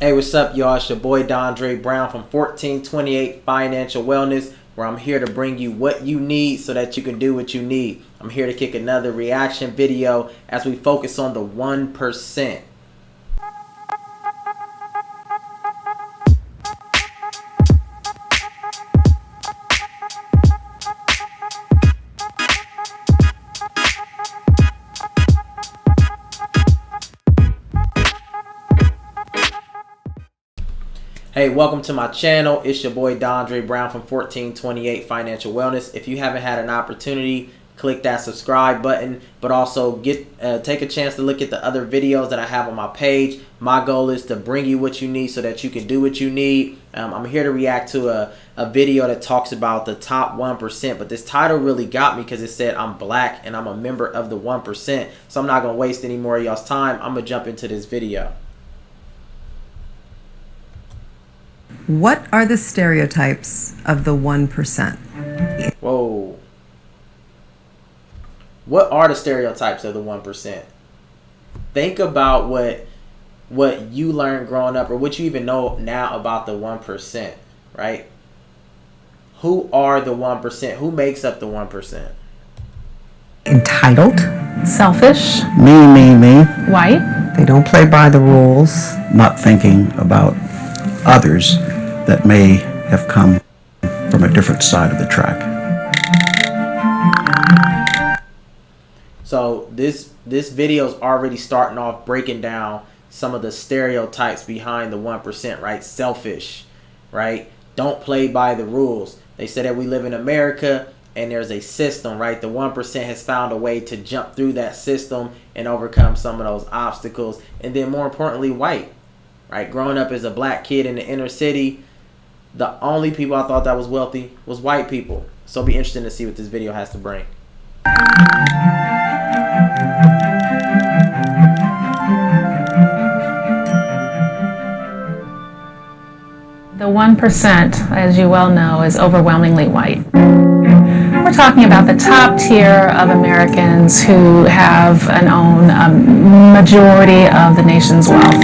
Hey, what's up, y'all? It's your boy Dondre Brown from 1428 Financial Wellness, where I'm here to bring you what you need so that you can do what you need. I'm here to kick another reaction video as we focus on the 1%. Hey, welcome to my channel. It's your boy Dondre Brown from 1428 Financial Wellness. If you haven't had an opportunity, click that subscribe button, but also take a chance to look at the other videos that I have on my page. My goal is to bring you what you need so that you can do what you need. I'm here to react to a video that talks about the top 1%, but this title really got me because it said I'm black and I'm a member of the 1%. So I'm not going to waste any more of y'all's time. I'm going to jump into this video. What are the stereotypes of the 1%? Whoa. What are the stereotypes of the 1%? Think about what you learned growing up or what you even know now about the 1%, right? Who are the 1%? Who makes up the 1%? Entitled, Selfish, me, white, they don't play by the rules, not thinking about others that may have come from a different side of the track. So this video is already starting off breaking down some of the stereotypes behind the 1%, right? Selfish, right? Don't play by the rules. They say that we live in America and there's a system, right? The 1% has found a way to jump through that system and overcome some of those obstacles. And then more importantly, white, right? Growing up as a black kid in the inner city, the only people I thought that was wealthy was white people. So it'll be interesting to see what this video has to bring. the 1%, as you well know, is overwhelmingly white. We're talking about the top tier of Americans who have and own a majority of the nation's wealth.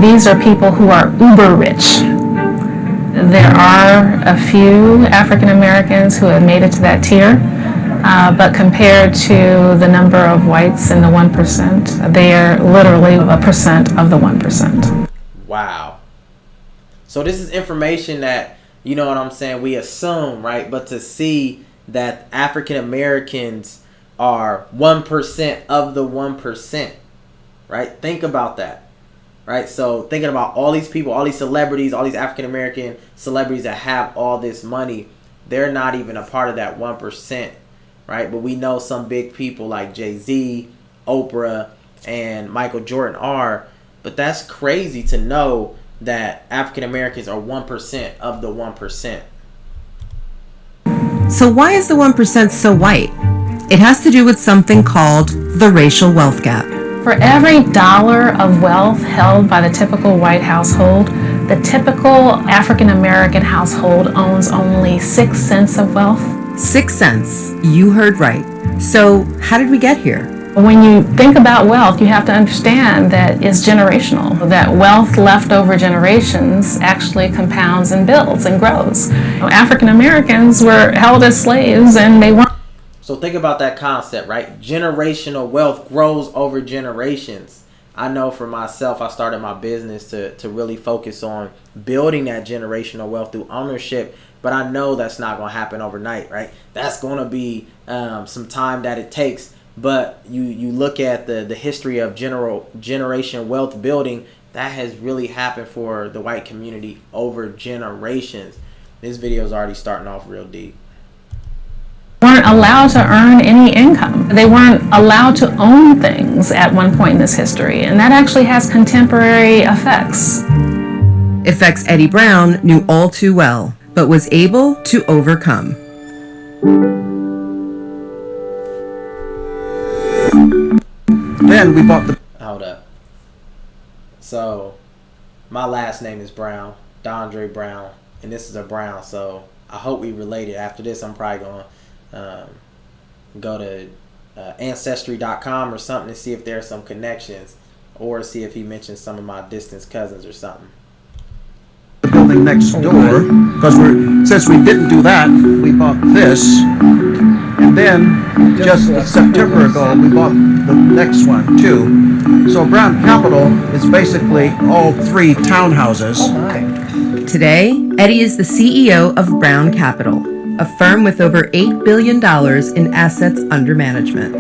These are people who are uber rich. There are a few African Americans who have made it to that tier, but compared to the number of whites in the 1%, they are literally a percent of the 1%. Wow. So this is information that, you know what I'm saying, we assume, right? But to see that African Americans are 1% of the 1%, right? Think about that. Right, so thinking about all these people, all these celebrities, all these African-American celebrities that have all this money, they're not even a part of that 1%, right? But we know some big people like Jay-Z, Oprah, and Michael Jordan are. But that's crazy to know that African-Americans are 1% of the 1%. So why is the 1% so white? It has to do with something called the racial wealth gap. For every dollar of wealth held by the typical white household, the typical African American household owns only 6 cents of wealth. 6 cents. You heard right. So how did we get here? When you think about wealth, you have to understand that it's generational, that wealth left over generations actually compounds and builds and grows. African Americans were held as slaves and they weren't. So think about that concept, right? Generational wealth grows over generations. I know for myself, I started my business to really focus on building that generational wealth through ownership. But I know that's not going to happen overnight, right? That's going to be some time that it takes. But you look at the history of generation wealth building, that has really happened for the white community over generations. This video is already starting off real deep. Weren't allowed to earn any income. They weren't allowed to own things at one point in this history, and that actually has contemporary effects. Effects Eddie Brown knew all too well, but was able to overcome. Then we bought the... Hold up. So, my last name is Brown, Dondre Brown, and this is a Brown, so I hope we related. After this, I'm probably going to go to Ancestry.com or something to see if there are some connections, or see if he mentioned some of my distant cousins or something. The building next door, because since we didn't do that, we bought this, and then just September ago we bought the next one too. So Brown Capital is basically all 3 townhouses. Today, Eddie is the CEO of Brown Capital, a firm with over $8 billion in assets under management.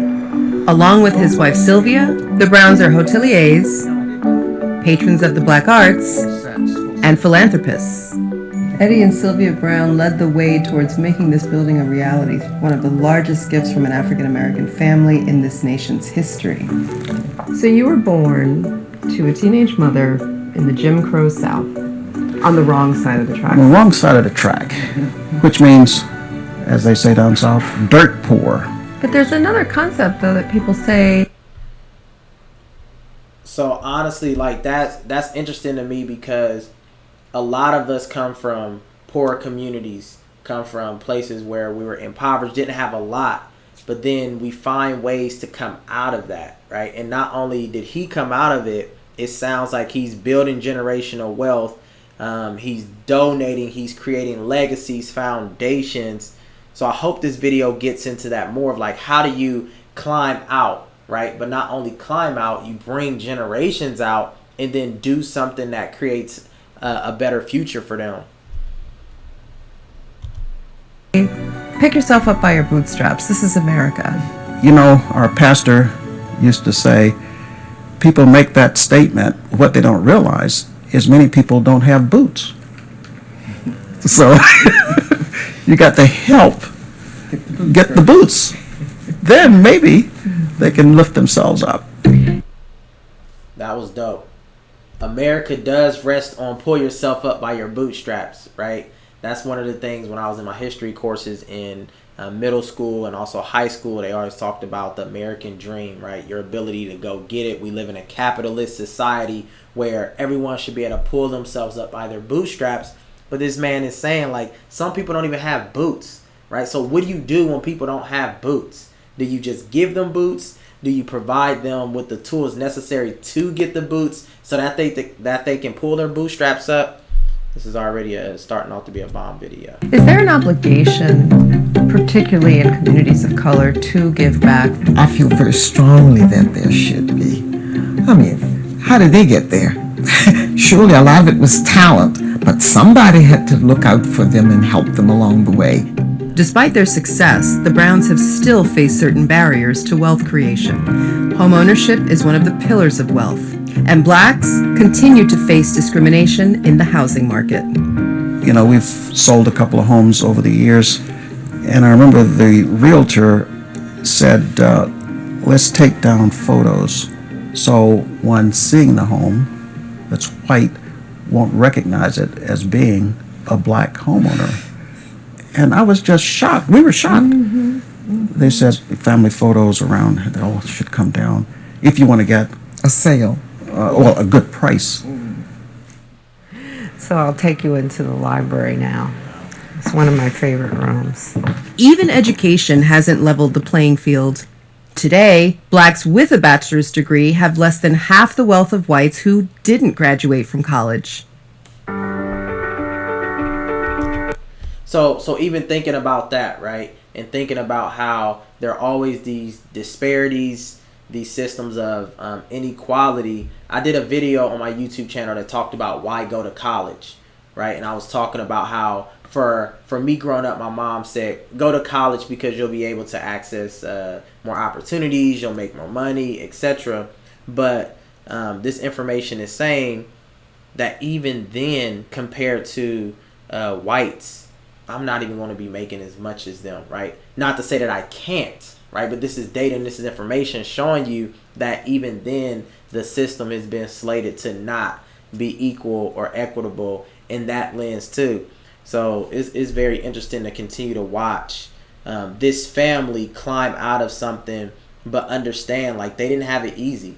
Along with his wife Sylvia, the Browns are hoteliers, patrons of the black arts, and philanthropists. Eddie and Sylvia Brown led the way towards making this building a reality, one of the largest gifts from an African American family in this nation's history. So you were born to a teenage mother in the Jim Crow South, on the wrong side of the track. On the wrong side of the track, which means, as they say down south, dirt poor. But there's another concept, though, that people say. So honestly, like that's interesting to me, because a lot of us come from poor communities, come from places where we were impoverished, didn't have a lot, but then we find ways to come out of that, right? And not only did he come out of it, it sounds like he's building generational wealth. He's donating, he's creating legacies, foundations. So I hope this video gets into that more of like, how do you climb out, right? But not only climb out, you bring generations out and then do something that creates a better future for them. Pick yourself up by your bootstraps. This is America. You know, our pastor used to say, people make that statement. What they don't realize is many people don't have boots. So you got to help get the boots. Then maybe they can lift themselves up. That was dope. America does rest on pull yourself up by your bootstraps, right? That's one of the things when I was in my history courses in middle school and also high school, they always talked about the American dream, right? Your ability to go get it. We live in a capitalist society where everyone should be able to pull themselves up by their bootstraps. But this man is saying, like, some people don't even have boots, right? So what do you do when people don't have boots? Do you just give them boots? Do you provide them with the tools necessary to get the boots so that they can pull their bootstraps up? This is already starting off to be a bomb video. Is there an obligation, particularly in communities of color, to give back? I feel very strongly that there should be. I mean, how did they get there? Surely a lot of it was talent, but somebody had to look out for them and help them along the way. Despite their success, the Browns have still faced certain barriers to wealth creation. Home ownership is one of the pillars of wealth, and blacks continue to face discrimination in the housing market. You know, we've sold a couple of homes over the years, and I remember the realtor said, let's take down photos so one seeing the home that's white won't recognize it as being a black homeowner. And I was just shocked. We were shocked. They said family photos around, they all should come down if you want to get A sale. a good price. So I'll take you into the library now. It's one of my favorite rooms. Even education hasn't leveled the playing field. Today, blacks with a bachelor's degree have less than half the wealth of whites who didn't graduate from college. So even thinking about that, right, and thinking about how there are always these disparities, these systems of inequality. I did a video on my YouTube channel that talked about why go to college, right? And I was talking about how for me growing up, my mom said, go to college because you'll be able to access more opportunities, you'll make more money, etc. But this information is saying that even then, compared to whites, I'm not even going to be making as much as them, right? Not to say that I can't, right? But this is data and this is information showing you that even then the system has been slated to not be equal or equitable in that lens too. So it's very interesting to continue to watch this family climb out of something, but understand like they didn't have it easy.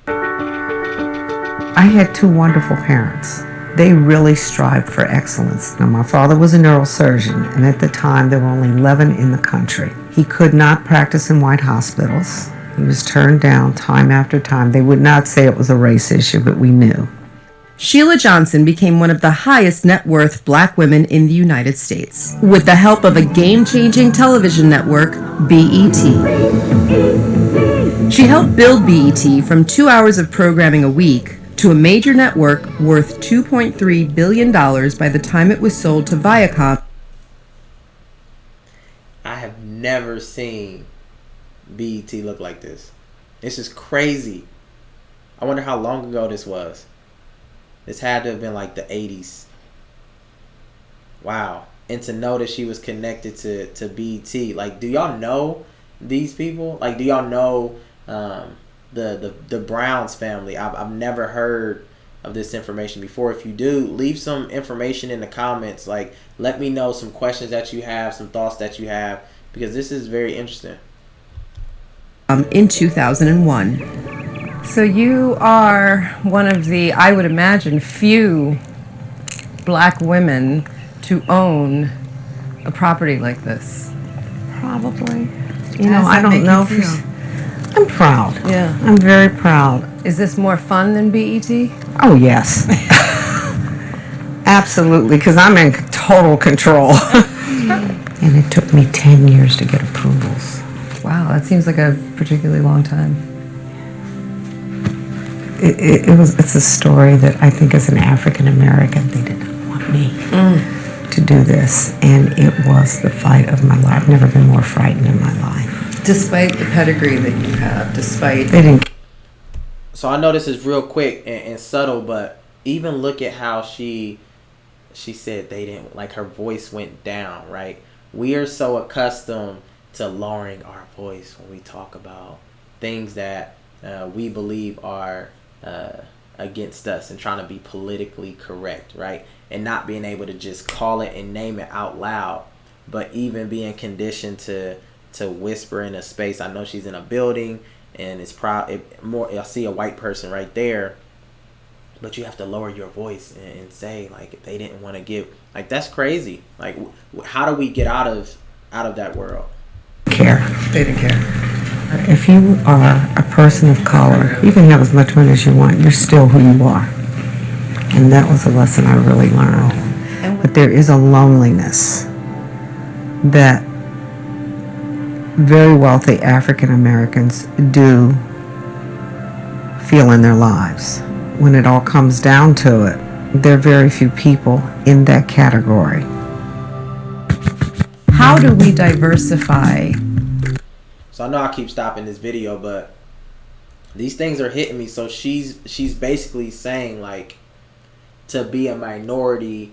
I had two wonderful parents. They really strived for excellence. Now, my father was a neurosurgeon, and at the time there were only 11 in the country. He could not practice in white hospitals. He was turned down time after time. They would not say it was a race issue, but we knew. Sheila Johnson became one of the highest net worth black women in the United States with the help of a game-changing television network, BET. She helped build BET from 2 hours of programming a week to a major network worth $2.3 billion by the time it was sold to Viacom. I have never seen BET look like this. This is crazy. I wonder how long ago this was. This had to have been like the 80s. Wow. And to know that she was connected to BET. Like, do y'all know these people? Like, do y'all know the Browns family? I've never heard of this information before. If you do, leave some information in the comments. Like, let me know some questions that you have, some thoughts that you have, because this is very interesting. In 2001. So you are one of the, I would imagine, few black women to own a property like this. Probably. How You know, does I that don't make you know. feel? I'm proud. Yeah. I'm very proud. Is this more fun than BET? Oh, yes. Absolutely, because I'm in total control. And it took me 10 years to get approvals. Wow, that seems like a particularly long time. It's a story that I think as an African American, they did not want me to do this. And it was the fight of my life. I've never been more frightened in my life. Despite the pedigree that you have, despite... They didn't. So I know this is real quick and subtle, but even look at how she said they didn't, like, her voice went down, right? We are so accustomed to lowering our voice when we talk about things that we believe are against us and trying to be politically correct, right? And not being able to just call it and name it out loud, but even being conditioned to whisper in a space. I know she's in a building and it's I see a white person right there, but you have to lower your voice and say, like, if they didn't want to give, like, that's crazy. Like, how do we get out of that world? Care. They didn't care. If you are a person of color, you can have as much money as you want. You're still who you are. And that was a lesson I really learned. But there is a loneliness that very wealthy African Americans do feel in their lives. When it all comes down to it, there are very few people in that category. How do we diversify? So I know I keep stopping this video, but these things are hitting me. So she's basically saying, like, to be a minority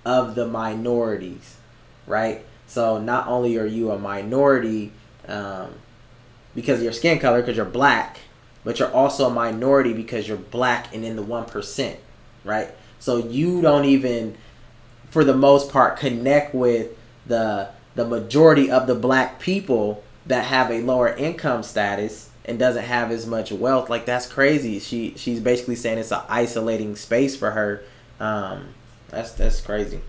of the minorities, right? So not only are you a minority because of your skin color, because you're black, but you're also a minority because you're black and in the 1%, right? So you don't even, for the most part, connect with the majority of the black people that have a lower income status and doesn't have as much wealth. Like, that's crazy. She's basically saying it's an isolating space for her. That's crazy.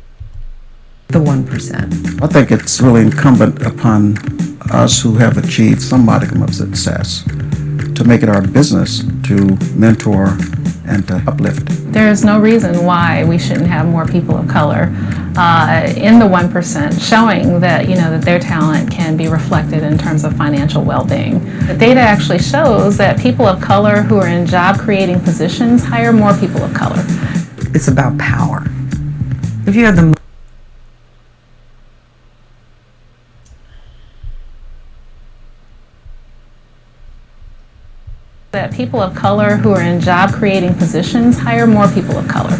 The 1%. I think it's really incumbent upon us who have achieved some modicum of success to make it our business to mentor and to uplift. There is no reason why we shouldn't have more people of color in the 1%, showing that, you know, that their talent can be reflected in terms of financial well-being. The data actually shows that people of color who are in job-creating positions hire more people of color. It's about power. If you have the That people of color who are in job-creating positions hire more people of color.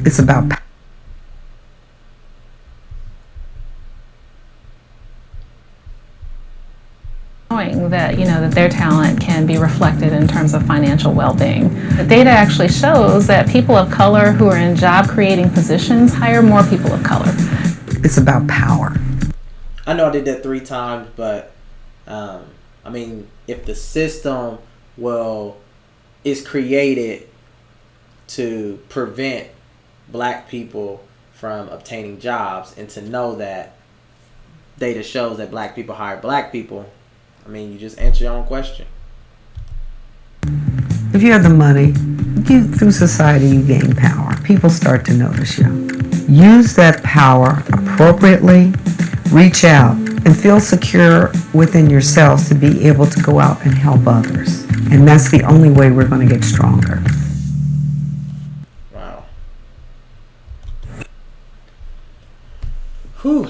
it's about power. Showing that, you know, that their talent can be reflected in terms of financial well-being. The data actually shows that people of color who are in job-creating positions hire more people of color. It's about power. I know I did that 3 times, but I mean, if the system is created to prevent black people from obtaining jobs, and to know that data shows that black people hire black people, I mean, you just answer your own question. If you have the money, through society you gain power. People start to notice you. Use that power appropriately, reach out, and feel secure within yourselves to be able to go out and help others. And that's the only way we're going to get stronger. Wow. Whew.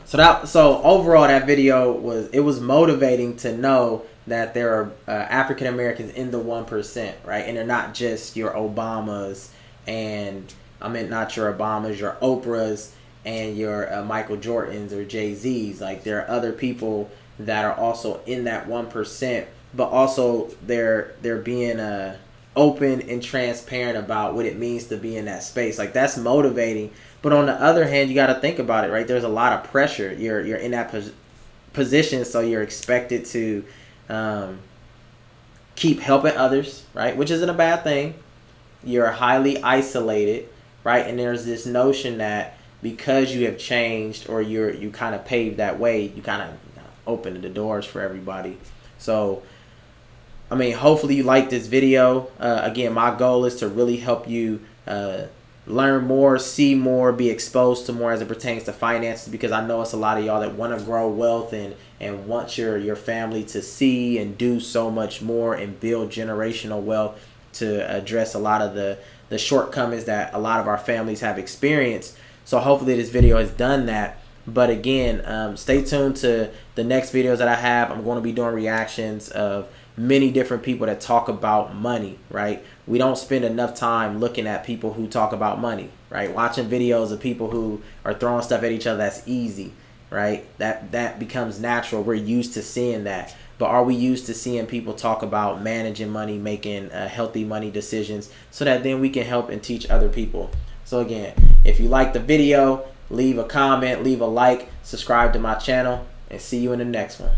So overall, that video was motivating to know that there are African Americans in the 1%, right? And they're not just your Obamas, and I meant not your Obamas, your Oprahs, and your Michael Jordans or Jay-Z's. Like, there are other people that are also in that 1%, but also they're being open and transparent about what it means to be in that space. Like, that's motivating. But on the other hand, you got to think about it, right? There's a lot of pressure. You're in that position, so you're expected to keep helping others, right? Which isn't a bad thing. You're highly isolated, right? And there's this notion that because you have changed, or you kind of paved that way, you kind of opened the doors for everybody. So, I mean, hopefully you like this video. Again, my goal is to really help you learn more, see more, be exposed to more as it pertains to finances, because I know it's a lot of y'all that want to grow wealth and want your family to see and do so much more and build generational wealth to address a lot of the shortcomings that a lot of our families have experienced. So hopefully this video has done that. But again, stay tuned to the next videos that I have. I'm going to be doing reactions of many different people that talk about money, right? We don't spend enough time looking at people who talk about money, right? Watching videos of people who are throwing stuff at each other, that's easy, right? That becomes natural. We're used to seeing that. But are we used to seeing people talk about managing money, making healthy money decisions, so that then we can help and teach other people? So again, if you like the video, leave a comment, leave a like, subscribe to my channel, and see you in the next one.